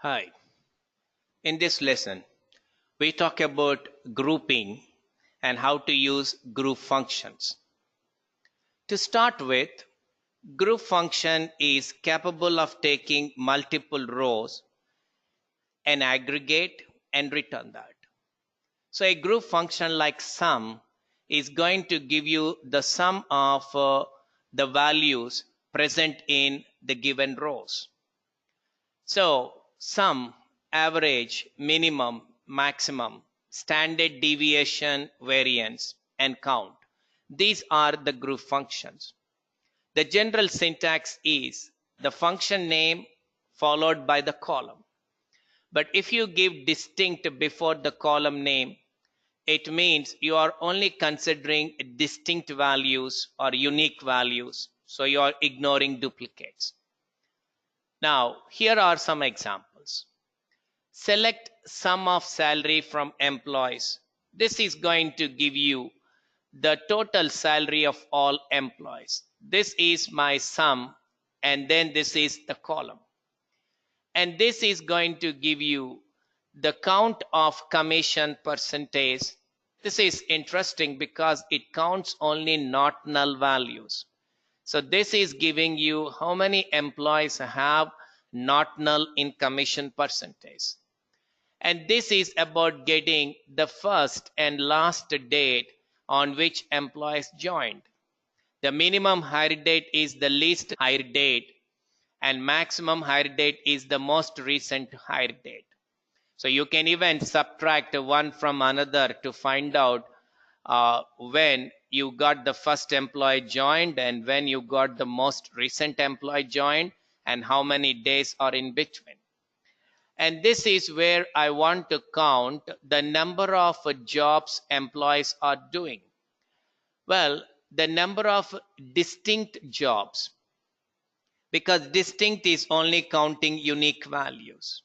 Hi, in this lesson, we talk about grouping and how to use group functions. To start with, group function is capable of taking multiple rows and aggregate and return that. So a group function like sum is going to give you the sum of the values present in the given rows. So sum, average, minimum, maximum, standard deviation, variance, and count. These are the group functions. The general syntax is the function name followed by the column. But if you give distinct before the column name, it means you are only considering distinct values or unique values. So you are ignoring duplicates. Now, here are some examples. Select sum of salary from employees. This is going to give you the total salary of all employees. This is my sum, and then this is the column. And this is going to give you the count of commission percentage. This is interesting because it counts only not null values. So this is giving you how many employees have not null in commission percentage. And this is about getting the first and last date on which employees joined. The minimum hire date is the least hire date, and maximum hire date is the most recent hire date. So you can even subtract one from another to find out when you got the first employee joined and when you got the most recent employee joined and how many days are in between. And this is where I want to count the number of jobs employees are doing. Well, the number of distinct jobs, because distinct is only counting unique values.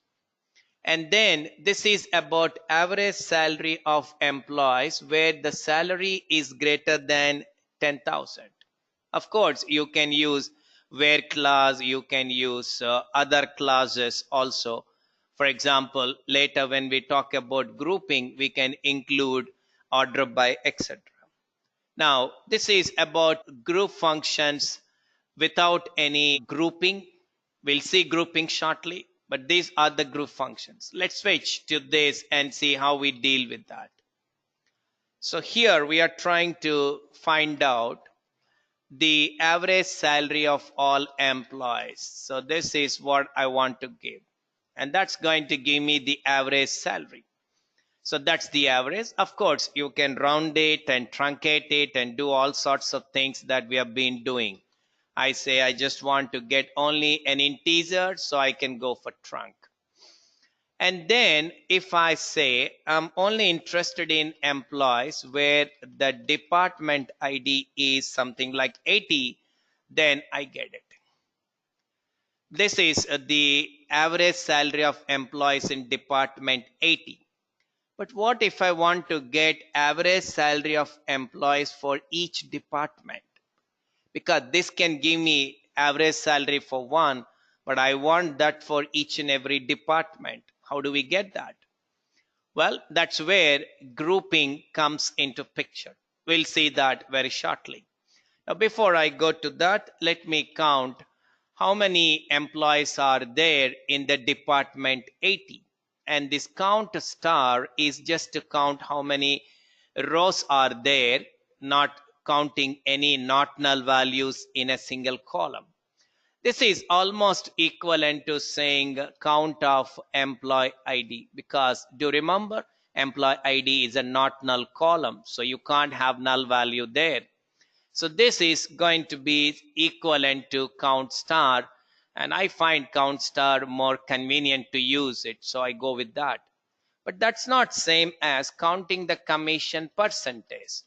And then this is about average salary of employees where the salary is greater than 10,000. Of course, you can use where clause, you can use other clauses also. For example, later when we talk about grouping, we can include order by, etc. Now, this is about group functions without any grouping. We'll see grouping shortly, but these are the group functions. Let's switch to this and see how we deal with that. So here we are trying to find out the average salary of all employees. So this is what I want to give. And that's going to give me the average salary. So that's the average. Of course, you can round it and truncate it and do all sorts of things that we have been doing. I say I just want to get only an integer, so I can go for trunc. And then if I say I'm only interested in employees where the department ID is something like 80, then I get it. This is the average salary of employees in department 80. But what if I want to get average salary of employees for each department? Because this can give me average salary for one, but I want that for each and every department. How do we get that? Well, that's where grouping comes into picture. We'll see that very shortly. Now, before I go to that, let me count how many employees are there in the department 80. And this count star is just to count how many rows are there, not counting any not null values in a single column. This is almost equivalent to saying count of employee ID, because do you remember employee ID is a not null column, so you can't have null value there. So this is going to be equivalent to count star, and I find count star more convenient to use it, so I go with that. But that's not same as counting the commission percentage.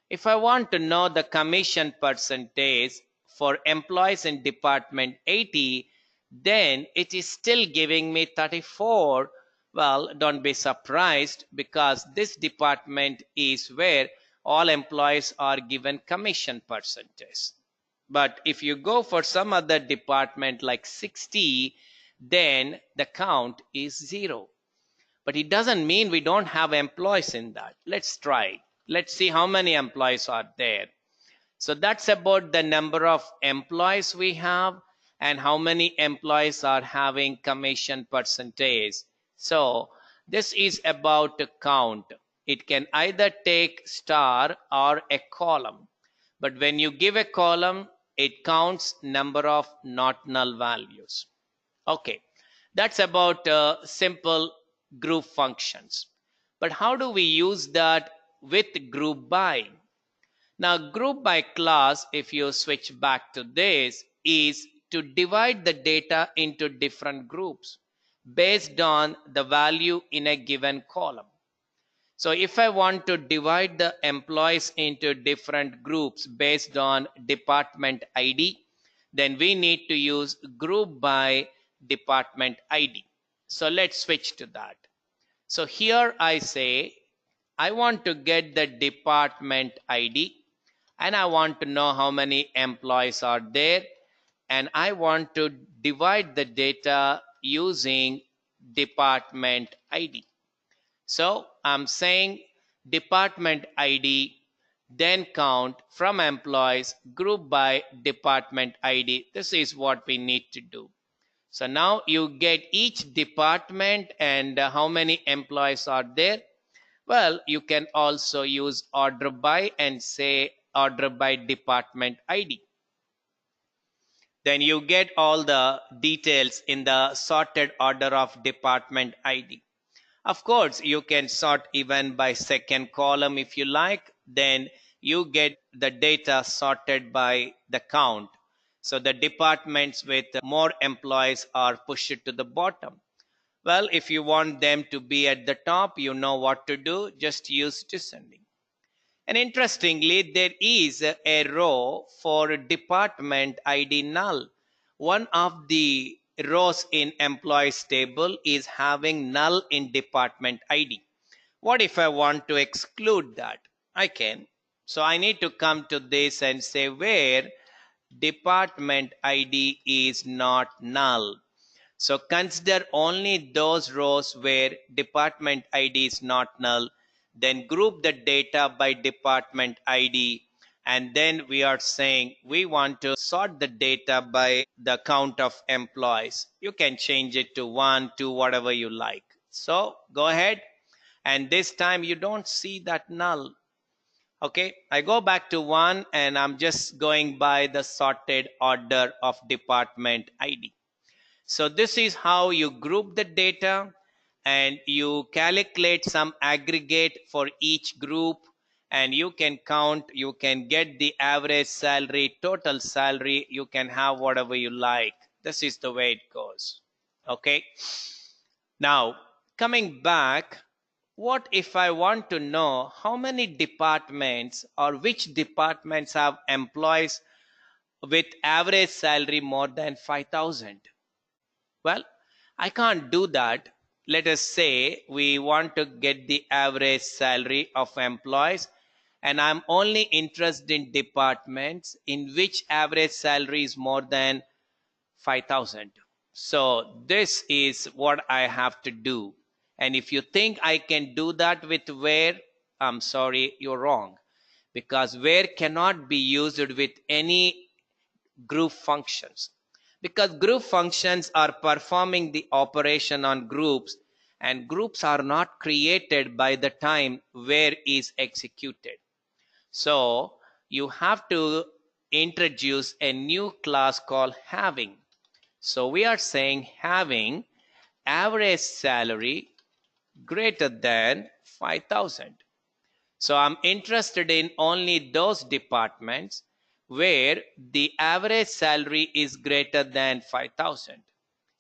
If I want to know the commission percentage for employees in department 80, then it is still giving me 34. Well, don't be surprised, because this department is where all employees are given commission percentage. But if you go for some other department like 60, then the count is 0. But it doesn't mean we don't have employees in that. Let's try. Let's see how many employees are there. So that's about the number of employees we have and how many employees are having commission percentage. So this is about a count. It can either take star or a column. But when you give a column, it counts number of not null values. Okay, that's about simple group functions. But how do we use that with group by? Now, group by class, if you switch back to this, is to divide the data into different groups based on the value in a given column. So if I want to divide the employees into different groups based on department ID, then we need to use group by department ID. So let's switch to that. So here I say, I want to get the department ID and I want to know how many employees are there, and I want to divide the data using department ID. So I'm saying department ID, then count from employees, group by department ID. This is what we need to do. So now you get each department and how many employees are there. Well, you can also use order by and say order by department ID. Then you get all the details in the sorted order of department ID. Of course, you can sort even by second column if you like. Then you get the data sorted by the count. So the departments with more employees are pushed to the bottom. Well, if you want them to be at the top, you know what to do. Just use descending. And interestingly, there is a row for department ID null. One of the rows in employees table is having null in department ID. What if I want to exclude that? I can. So I need to come to this and say where department ID is not null. So consider only those rows where department ID is not null, then group the data by department ID, and then we are saying we want to sort the data by the count of employees. You can change it to 1, 2, whatever you like. So go ahead, and this time you don't see that null. Okay, I go back to 1 and I'm just going by the sorted order of department ID. So this is how you group the data and you calculate some aggregate for each group, and you can count, you can get the average salary, total salary, you can have whatever you like. This is the way it goes. Okay. Now, coming back, what if I want to know how many departments or which departments have employees with average salary more than 5,000? Well, I can't do that. Let us say we want to get the average salary of employees, and I'm only interested in departments in which average salary is more than 5,000. So this is what I have to do. And if you think I can do that with where, I'm sorry, you're wrong. Because where cannot be used with any group functions. Because group functions are performing the operation on groups, and groups are not created by the time where is executed. So you have to introduce a new class called having. So we are saying having average salary greater than 5,000. So I'm interested in only those departments where the average salary is greater than 5,000.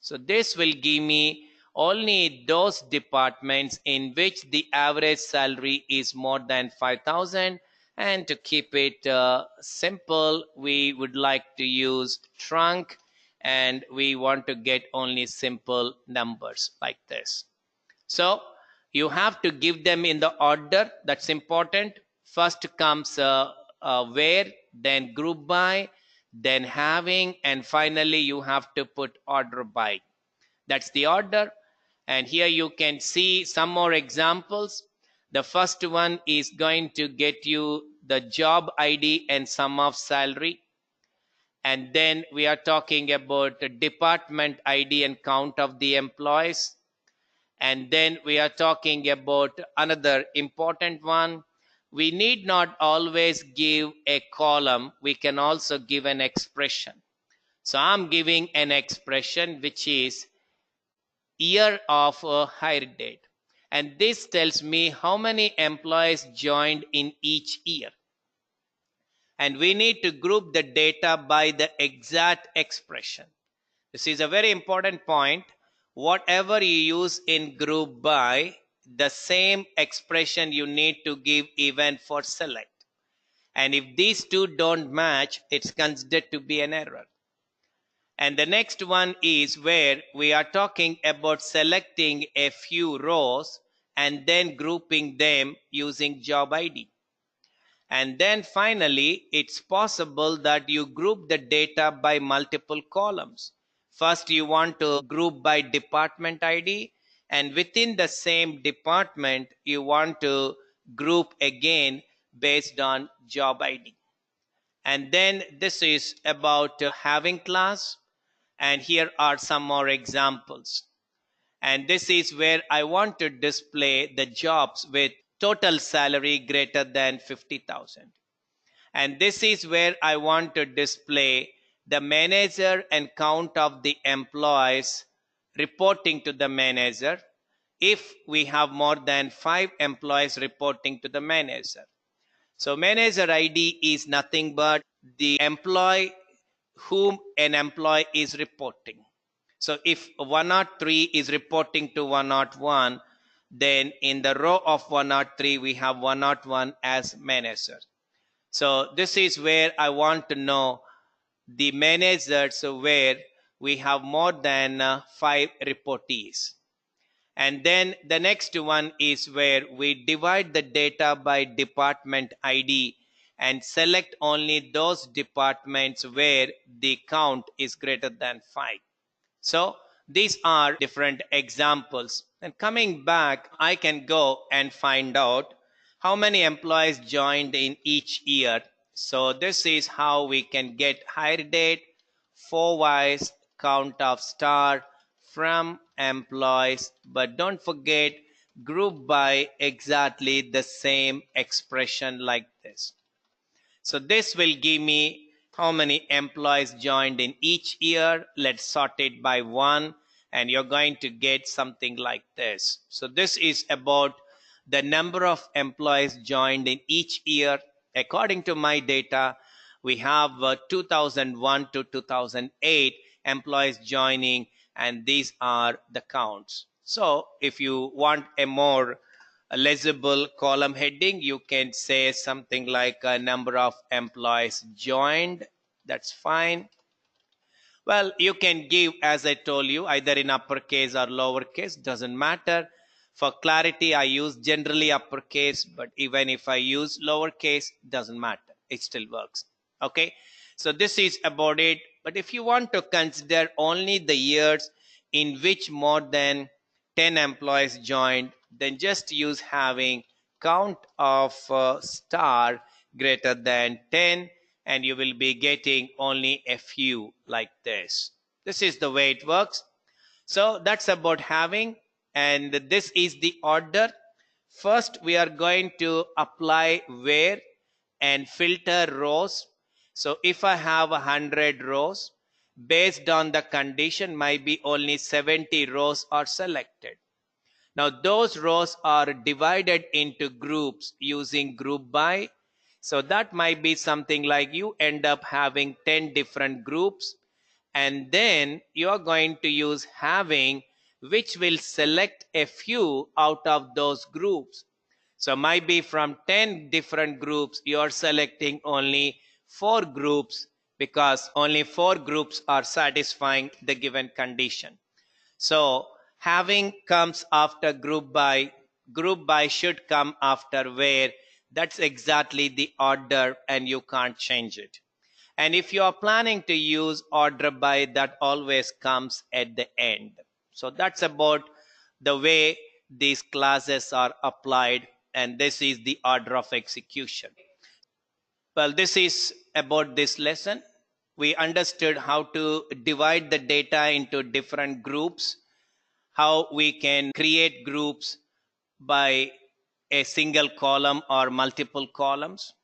So this will give me only those departments in which the average salary is more than 5,000. And to keep it simple, we would like to use trunc, and we want to get only simple numbers like this. So you have to give them in the order. That's important. First comes where, then group by, then having, and finally you have to put order by. That's the order. And here you can see some more examples. The first one is going to get you the job ID and sum of salary. And then we are talking about the department ID and count of the employees. And then we are talking about another important one. We need not always give a column. We can also give an expression. So I'm giving an expression which is year of hire date. And this tells me how many employees joined in each year. And we need to group the data by the exact expression. This is a very important point. Whatever you use in group by, the same expression you need to give even for select. And if these two don't match, it's considered to be an error. And the next one is where we are talking about selecting a few rows and then grouping them using job ID. And then finally, it's possible that you group the data by multiple columns. First, you want to group by department ID, and within the same department, you want to group again based on job ID. And then this is about having class. And here are some more examples. And this is where I want to display the jobs with total salary greater than 50,000. And this is where I want to display the manager and count of the employees reporting to the manager if we have more than 5 employees reporting to the manager. So manager ID is nothing but the employee whom an employee is reporting. So if 103 is reporting to 101, then in the row of 103, we have 101 as manager. So this is where I want to know the managers where we have more than 5 reportees. And then the next one is where we divide the data by department ID and select only those departments where the count is greater than 5. So these are different examples. And coming back, I can go and find out how many employees joined in each year. So this is how we can get hire date, 4 Ys, count of star from employees. But don't forget, group by exactly the same expression like this. So this will give me how many employees joined in each year. Let's sort it by 1, and you're going to get something like this. So this is about the number of employees joined in each year. According to my data, we have 2001 to 2008 employees joining, and these are the counts. So if you want a more legible column heading, you can say something like a number of employees joined. That's fine. Well, you can give, as I told you, either in uppercase or lowercase, doesn't matter. For clarity, I use generally uppercase, but even if I use lowercase, doesn't matter. It still works. Okay, so this is about it. But if you want to consider only the years in which more than 10 employees joined, then just use having count of star greater than 10, and you will be getting only a few like this. This is the way it works. So that's about having, and this is the order. First, we are going to apply where and filter rows. So if I have 100 rows, based on the condition, might be only 70 rows are selected. Now those rows are divided into groups using group by. So that might be something like you end up having 10 different groups, and then you're going to use having, which will select a few out of those groups. So might be from 10 different groups, you're selecting only 4 groups because only 4 groups are satisfying the given condition. So having comes after group by. Group by should come after where. That's exactly the order, and you can't change it. And if you are planning to use order by, that always comes at the end. So that's about the way these classes are applied, and this is the order of execution. Well, this is about this lesson. We understood how to divide the data into different groups, how we can create groups by a single column or multiple columns.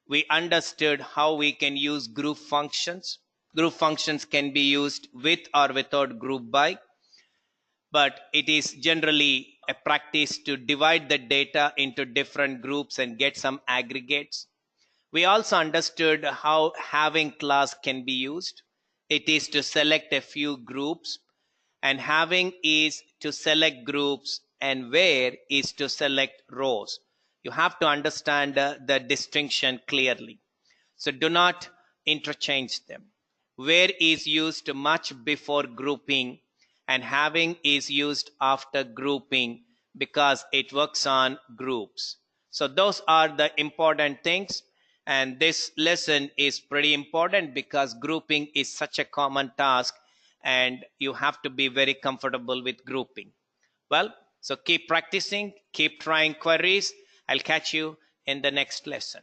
We understood how we can use group functions. Group functions can be used with or without group by, but it is generally a practice to divide the data into different groups and get some aggregates. We also understood how having class can be used. It is to select a few groups, and having is to select groups, and where is to select rows. You have to understand the distinction clearly. So do not interchange them. Where is used much before grouping, and having is used after grouping because it works on groups. So those are the important things. And this lesson is pretty important because grouping is such a common task and you have to be very comfortable with grouping. Well, so keep practicing, keep trying queries. I'll catch you in the next lesson.